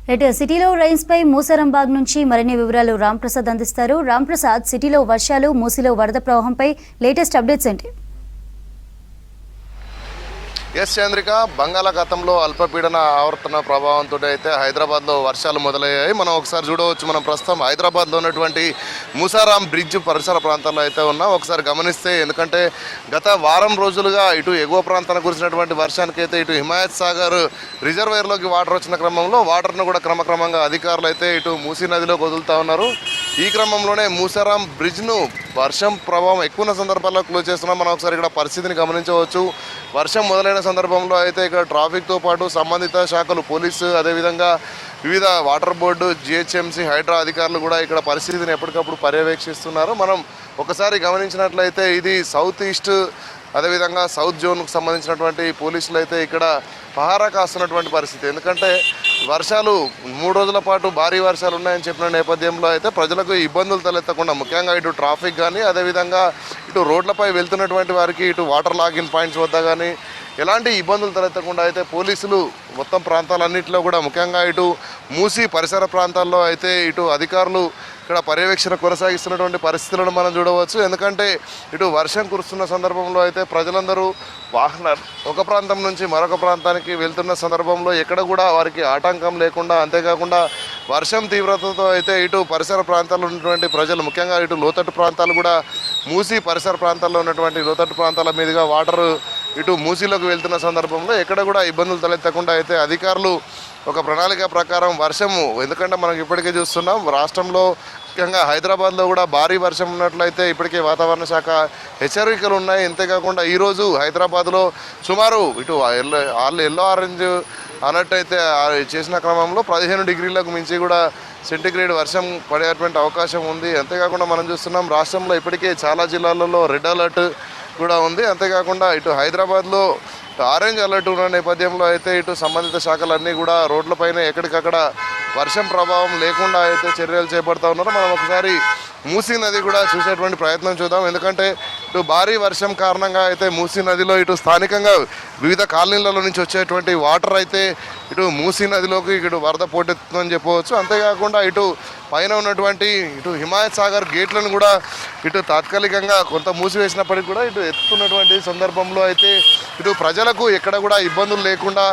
సిటీలో రైన్స్ పై మూసరంబాగ్ నుంచి మరిన్ని వివరాలు రాంప్రసాద్ అందిస్తారు. రాంప్రసాద్, సిటీలో వర్షాలు, మూసీలో వరద ప్రవాహంపై లేటెస్ట్ అప్డేట్స్ ఏంటి? ఎస్ చంద్రిక, బంగాళాఖాతంలో అల్పపీడన ఆవర్తన ప్రభావంతో అయితే హైదరాబాద్లో వర్షాలు మొదలయ్యాయి. మనం ఒకసారి చూడవచ్చు. మనం ప్రస్తుతం హైదరాబాద్లో ఉన్నటువంటి మూసారాం బ్రిడ్జ్ పరిసర ప్రాంతాల్లో అయితే ఉన్నాం. ఒకసారి గమనిస్తే, ఎందుకంటే గత వారం రోజులుగా ఇటు ఎగువ ప్రాంతానికి కురిసినటువంటి వర్షానికి అయితే ఇటు హిమాయత్ సాగర్ రిజర్వేయర్లోకి వాటర్ వచ్చిన క్రమంలో వాటర్ను కూడా క్రమక్రమంగా అధికారులు అయితే ఇటు మూసీ నదిలోకి వదులుతూ ఉన్నారు. ఈ క్రమంలోనే మూసారాం బ్రిడ్జ్ను వర్షం ప్రభావం ఎక్కువ ఉన్న సందర్భాల్లో క్లోజ్ చేస్తున్నాం. మనం ఒకసారి ఇక్కడ పరిస్థితిని గమనించవచ్చు. వర్షం మొదలైన సందర్భంలో అయితే ఇక్కడ ట్రాఫిక్తో పాటు సంబంధిత శాఖలు, పోలీసు, అదేవిధంగా వివిధ వాటర్ బోర్డు, జిహెచ్ఎంసీ, హైడ్రా అధికారులు కూడా ఇక్కడ పరిస్థితిని ఎప్పటికప్పుడు పర్యవేక్షిస్తున్నారు. మనం ఒకసారి గమనించినట్లయితే ఇది సౌత్ ఈస్ట్, అదేవిధంగా సౌత్ జోన్కు సంబంధించినటువంటి పోలీసులు అయితే ఇక్కడ పహారా కాస్తున్నటువంటి పరిస్థితి. ఎందుకంటే వర్షాలు 3 రోజుల పాటు భారీ వర్షాలు ఉన్నాయని చెప్పిన నేపథ్యంలో అయితే ప్రజలకు ఇబ్బందులు తలెత్తకుండా, ముఖ్యంగా ఇటు ట్రాఫిక్ కానీ, అదేవిధంగా ఇటు రోడ్లపై వెళ్తున్నటువంటి వారికి ఇటు వాటర్ లాగిన్ పాయింట్స్ వద్ద కానీ ఎలాంటి ఇబ్బందులు తలెత్తకుండా అయితే పోలీసులు మొత్తం ప్రాంతాలన్నింటిలో కూడా, ముఖ్యంగా ఇటు మూసీ పరిసర ప్రాంతాల్లో అయితే ఇటు అధికారులు ఇక్కడ పర్యవేక్షణ కొనసాగిస్తున్నటువంటి పరిస్థితులను మనం చూడవచ్చు. ఎందుకంటే ఇటు వర్షం కురుస్తున్న సందర్భంలో అయితే ప్రజలందరూ వాహనాలు ఒక ప్రాంతం నుంచి మరొక ప్రాంతానికి వెళ్తున్న సందర్భంలో ఎక్కడ కూడా వారికి ఆటంకం లేకుండా, అంతేకాకుండా వర్షం తీవ్రతతో అయితే ఇటు పరిసర ప్రాంతాల్లో ఉన్నటువంటి ప్రజలు, ముఖ్యంగా ఇటు లోతట్టు ప్రాంతాలు కూడా, మూసీ పరిసర ప్రాంతాల్లో ఉన్నటువంటి లోతట్టు ప్రాంతాల మీదుగా వాటర్ ఇటు మూసీలోకి వెళ్తున్న సందర్భంలో ఎక్కడ కూడా ఇబ్బందులు తలెత్తకుండా అయితే అధికారులు ఒక ప్రణాళిక ప్రకారం వర్షము, ఎందుకంటే మనం ఇప్పటికే చూస్తున్నాం రాష్ట్రంలో ముఖ్యంగా హైదరాబాద్లో కూడా భారీ వర్షం ఉన్నట్లయితే ఇప్పటికే వాతావరణ శాఖ హెచ్చరికలు ఉన్నాయి. అంతేకాకుండా ఈరోజు హైదరాబాద్లో సుమారు ఇటు ఎల్లో ఆరెంజ్ అలర్ట్ అయితే చేసిన క్రమంలో 15 డిగ్రీలకు మించి కూడా సెంటిగ్రేడ్ వర్షం పడేటువంటి అవకాశం ఉంది. అంతేకాకుండా మనం చూస్తున్నాం రాష్ట్రంలో ఇప్పటికే చాలా జిల్లాలలో రెడ్ అలర్ట్ కూడా ఉంది. అంతేకాకుండా ఇటు హైదరాబాద్లో ఆరెంజ్ అలర్ట్ ఉన్న నేపథ్యంలో అయితే ఇటు సంబంధిత శాఖలన్నీ కూడా రోడ్లపైన ఎక్కడికక్కడ వర్షం ప్రభావం లేకుండా అయితే చర్యలు చేపడుతూ ఉన్నారు. మనం ఒకసారి మూసీ నది కూడా చూసేటువంటి ప్రయత్నం చూద్దాం. ఎందుకంటే ఇటు భారీ వర్షం కారణంగా అయితే మూసీ నదిలో ఇటు స్థానికంగా వివిధ కాలనీలలో నుంచి వచ్చేటువంటి వాటర్ అయితే ఇటు మూసీ నదిలోకి ఇటు వరద పోటెత్తుందని చెప్పవచ్చు. అంతేకాకుండా ఇటు పైన ఉన్నటువంటి ఇటు హిమాయత్ సాగర్ గేట్లను కూడా ఇటు తాత్కాలికంగా కొంత మూసివేసినప్పటికీ కూడా ఇటు ఎత్తుతున్నటువంటి సందర్భంలో అయితే ఇటు ప్రజలకు ఎక్కడ కూడా ఇబ్బందులు లేకుండా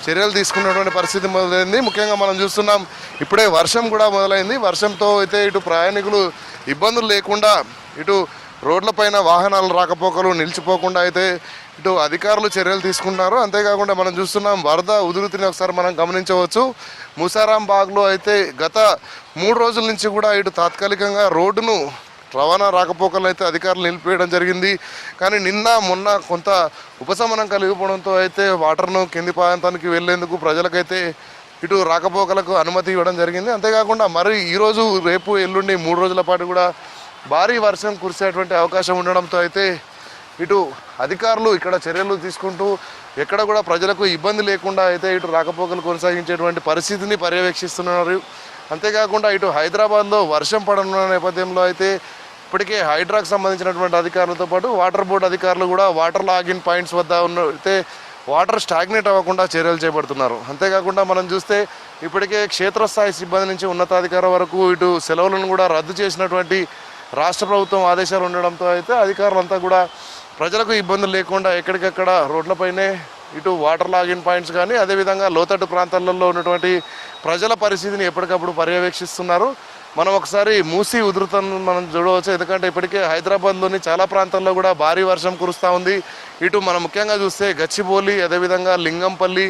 చర్యలు తీసుకున్నటువంటి పరిస్థితి మొదలైంది. ముఖ్యంగా మనం చూస్తున్నాం ఇప్పుడే వర్షం కూడా మొదలైంది. వర్షంతో అయితే ఇటు ప్రయాణికులు ఇబ్బందులు లేకుండా ఇటు రోడ్లపైన వాహనాలు రాకపోకలు నిలిచిపోకుండా అయితే ఇటు అధికారులు చర్యలు తీసుకుంటున్నారు. అంతేకాకుండా మనం చూస్తున్నాం వరద ఉధృతిని ఒకసారి మనం గమనించవచ్చు. మూసారాం బాగ్లో అయితే గత 3 రోజుల నుంచి కూడా ఇటు తాత్కాలికంగా రోడ్డును రవాణా రాకపోకలు అయితే అధికారులు నిలిపివేయడం జరిగింది. కానీ నిన్న మొన్న కొంత ఉపశమనం కలిగిపోవడంతో అయితే వాటర్ను కింది ప్రాంతానికి వెళ్లేందుకు ప్రజలకైతే ఇటు రాకపోకలకు అనుమతి ఇవ్వడం జరిగింది. అంతేకాకుండా మరి ఈరోజు, రేపు, ఎల్లుండి 3 రోజుల పాటు కూడా భారీ వర్షం కురిసేటువంటి అవకాశం ఉండడంతో అయితే ఇటు అధికారులు ఇక్కడ చర్యలు తీసుకుంటూ ఎక్కడ కూడా ప్రజలకు ఇబ్బంది లేకుండా అయితే ఇటు రాకపోకలు కొనసాగించేటువంటి పరిస్థితిని పర్యవేక్షిస్తున్నారు. అంతేకాకుండా ఇటు హైదరాబాద్లో వర్షం పడనున్న నేపథ్యంలో అయితే ఇప్పటికే హైడ్రాకు సంబంధించినటువంటి అధికారులతో పాటు వాటర్ బోర్డు అధికారులు కూడా వాటర్ లాగిన్ పాయింట్స్ వద్ద అయితే వాటర్ స్టాగ్నేట్ అవ్వకుండా చర్యలు చేపడుతున్నారు. అంతేకాకుండా మనం చూస్తే ఇప్పటికే క్షేత్రస్థాయి సిబ్బంది నుంచి ఉన్నతాధికారుల వరకు ఇటు సెలవులను కూడా రద్దు చేసినటువంటి రాష్ట్ర ప్రభుత్వం ఆదేశాలు ఉండడంతో అయితే అధికారులంతా కూడా ప్రజలకు ఇబ్బందులు లేకుండా ఎక్కడికక్కడ రోడ్లపైనే ఇటు వాటర్ లాగిన్ పాయింట్స్ కానీ, అదేవిధంగా లోతట్టు ప్రాంతాలలో ఉన్నటువంటి ప్రజల పరిస్థితిని ఎప్పటికప్పుడు పర్యవేక్షిస్తున్నారు. మనం ఒకసారి మూసీ ఉధృతాన్ని మనం చూడవచ్చు. ఎందుకంటే ఇప్పటికే హైదరాబాద్లోని చాలా ప్రాంతాల్లో కూడా భారీ వర్షం కురుస్తూ ఉంది. ఇటు మనం ముఖ్యంగా చూస్తే గచ్చిబౌలి, అదేవిధంగా లింగంపల్లి,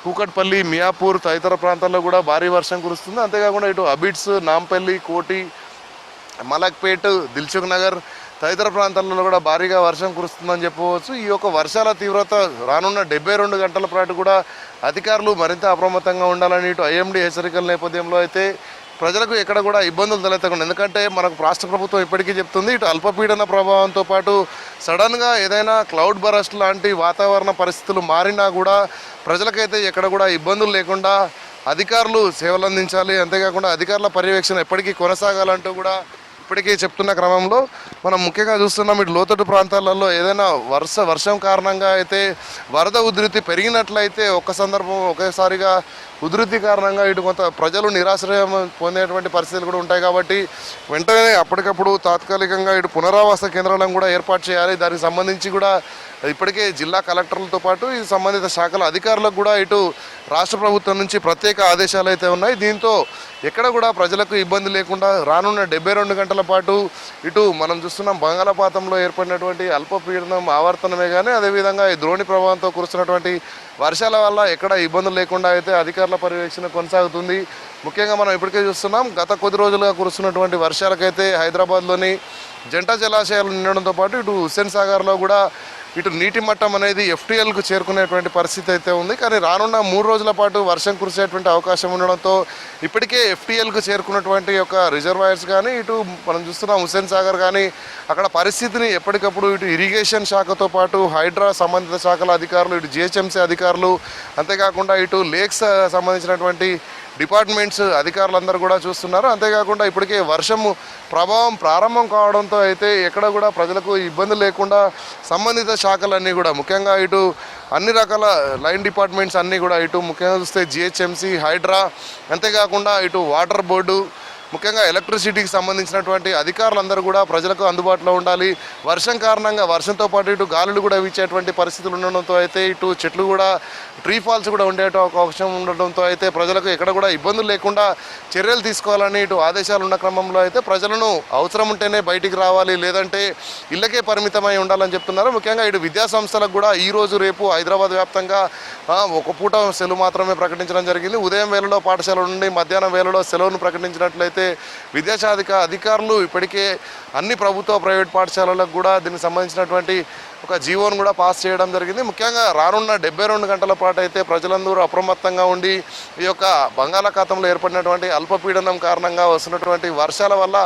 కూకట్పల్లి, మియాపూర్ తదితర ప్రాంతాల్లో కూడా భారీ వర్షం కురుస్తుంది. అంతేకాకుండా ఇటు అబిడ్స్, నాంపల్లి, కోటి, మలక్పేట్, దిల్సుఖ్ నగర్ తదితర ప్రాంతాలలో కూడా భారీగా వర్షం కురుస్తుందని చెప్పవచ్చు. ఈ యొక్క వర్షాల తీవ్రత రానున్న 72 గంటల పాటు కూడా అధికారులు మరింత అప్రమత్తంగా ఉండాలని ఇటు ఐఎండీ హెచ్చరికల నేపథ్యంలో అయితే ప్రజలకు ఎక్కడ కూడా ఇబ్బందులు తలెత్తకుండా, ఎందుకంటే మనకు రాష్ట్ర ప్రభుత్వం ఇప్పటికీ చెప్తుంది ఇటు అల్పపీడన ప్రభావంతో పాటు సడన్గా ఏదైనా క్లౌడ్ బరస్ట్ లాంటి వాతావరణ పరిస్థితులు మారినా కూడా ప్రజలకైతే ఎక్కడ కూడా ఇబ్బందులు లేకుండా అధికారులు సేవలు అందించాలి. అంతేకాకుండా అధికారుల పర్యవేక్షణ ఎప్పటికీ కొనసాగాలంటూ కూడా ఇప్పటికీ చెప్తున్న క్రమంలో మనం ముఖ్యంగా చూస్తున్నాం ఇటు లోతట్టు ప్రాంతాలలో ఏదైనా వర్షం కారణంగా అయితే వరద ఉధృతి పెరిగినట్లయితే ఒక్కసారిగా ఉధృతి కారణంగా ఇటు కొంత ప్రజలు నిరాశ్రయం పొందేటువంటి పరిస్థితులు కూడా ఉంటాయి. కాబట్టి వెంటనే అప్పటికప్పుడు తాత్కాలికంగా ఇటు పునరావాస కేంద్రాలను కూడా ఏర్పాటు చేయాలి. దానికి సంబంధించి కూడా ఇప్పటికే జిల్లా కలెక్టర్లతో పాటు ఈ సంబంధిత శాఖల అధికారులకు కూడా ఇటు రాష్ట్ర ప్రభుత్వం నుంచి ప్రత్యేక ఆదేశాలు అయితే ఉన్నాయి. దీంతో ఎక్కడ కూడా ప్రజలకు ఇబ్బంది లేకుండా రానున్న 72 గంటల పాటు ఇటు మనం చూస్తున్నాం బంగాళాఖాతంలో ఏర్పడినటువంటి అల్పపీడనం ఆవర్తనమే కానీ అదేవిధంగా ఈ ద్రోణి ప్రభావంతో కురుస్తున్నటువంటి వర్షాల వల్ల ఎక్కడ ఇబ్బందులు లేకుండా అయితే అధికారుల పర్యవేక్షణ కొనసాగుతుంది. ముఖ్యంగా మనం ఇప్పటికే చూస్తున్నాం గత కొద్ది రోజులుగా కురుస్తున్నటువంటి వర్షాలకైతే హైదరాబాద్లోని జంట జలాశయాలు నిండడంతో పాటు ఇటు హుస్సేన్ సాగర్లో కూడా ఇటు నీటి మట్టం అనేది FTLకు చేరుకునేటువంటి పరిస్థితి అయితే ఉంది. కానీ రానున్న 3 రోజుల పాటు వర్షం కురిసేటువంటి అవకాశం ఉండడంతో ఇప్పటికే FTLకు చేరుకున్నటువంటి యొక్క రిజర్వాయర్స్ కానీ ఇటు మనం చూస్తున్నాం హుస్సేన్ సాగర్ కానీ అక్కడ పరిస్థితిని ఎప్పటికప్పుడు ఇటు ఇరిగేషన్ శాఖతో పాటు హైడ్రా సంబంధిత శాఖల అధికారులు ఇటు GHMC అధికారులు అంతేకాకుండా ఇటు లేక్స్ సంబంధించినటువంటి డిపార్ట్మెంట్స్ అధికారులందరూ కూడా చూస్తున్నారు. అంతేకాకుండా ఇప్పటికే వర్షము ప్రభావం ప్రారంభం కావడంతో అయితే ఎక్కడ కూడా ప్రజలకు ఇబ్బంది లేకుండా సంబంధిత శాఖలన్నీ కూడా ముఖ్యంగా ఇటు అన్ని రకాల లైన్ డిపార్ట్మెంట్స్ అన్నీ కూడా ఇటు ముఖ్యంగా చూస్తే GHMC హైడ్రా అంతేకాకుండా ఇటు వాటర్ బోర్డు ముఖ్యంగా ఎలక్ట్రిసిటీకి సంబంధించినటువంటి అధికారులందరూ కూడా ప్రజలకు అందుబాటులో ఉండాలి. వర్షం కారణంగా వర్షంతో పాటు ఇటు గాలులు కూడా వీచేటువంటి పరిస్థితులు ఉండడంతో అయితే ఇటు చెట్లు కూడా ట్రీ ఫాల్స్ కూడా ఉండే అవకాశం ఉండడంతో అయితే ప్రజలకు ఎక్కడ కూడా ఇబ్బందులు లేకుండా చర్యలు తీసుకోవాలని ఇటు ఆదేశాలు ఉన్న క్రమంలో అయితే ప్రజలను అవసరం ఉంటేనే బయటికి రావాలి లేదంటే ఇళ్ళకే పరిమితమై ఉండాలని చెప్తున్నారు. ముఖ్యంగా ఇటు విద్యాసంస్థలకు కూడా ఈరోజు రేపు హైదరాబాద్ వ్యాప్తంగా ఒక పూట సెలవు మాత్రమే ప్రకటించడం జరిగింది. ఉదయం వేళలో పాఠశాల నుండి మధ్యాహ్నం వేళలో సెలవును ప్రకటించినట్లయితే విద్యాశాఖ అధికారులు ఇప్పటికే అన్ని ప్రభుత్వ ప్రైవేట్ పాఠశాలలకు కూడా దీనికి సంబంధించినటువంటి ఒక జీవోను కూడా పాస్ చేయడం జరిగింది. ముఖ్యంగా రానున్న 72 గంటల పాటు అయితే ప్రజలందరూ అప్రమత్తంగా ఉండి ఈ యొక్క బంగాళాఖాతంలో ఏర్పడినటువంటి అల్పపీడనం కారణంగా వస్తున్నటువంటి వర్షాల వల్ల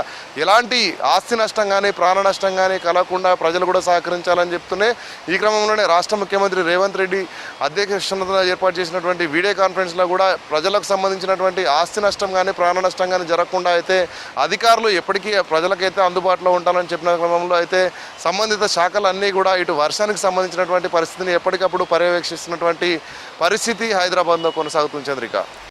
ఎలాంటి ఆస్తి నష్టం కానీ ప్రాణ నష్టం కానీ కలగకుండా ప్రజలు కూడా సహకరించాలని చెప్తూనే ఈ క్రమంలోనే రాష్ట్ర ముఖ్యమంత్రి రేవంత్ రెడ్డి అధ్యక్షతన ఏర్పాటు చేసినటువంటి వీడియో కాన్ఫరెన్స్లో కూడా ప్రజలకు సంబంధించినటువంటి ఆస్తి నష్టం కానీ ప్రాణ నష్టం కానీ జరగకుండా అయితే అధికారులు ఎప్పటికీ ప్రజలకైతే అందుబాటులో ఉంటారని చెప్పిన క్రమంలో అయితే సంబంధిత శాఖలన్నీ కూడా ఇటు వర్షానికి సంబంధించినటువంటి పరిస్థితిని ఎప్పటికప్పుడు పర్యవేక్షిస్తున్నటువంటి పరిస్థితి హైదరాబాద్లో కొనసాగుతుంది. చంద్రిక.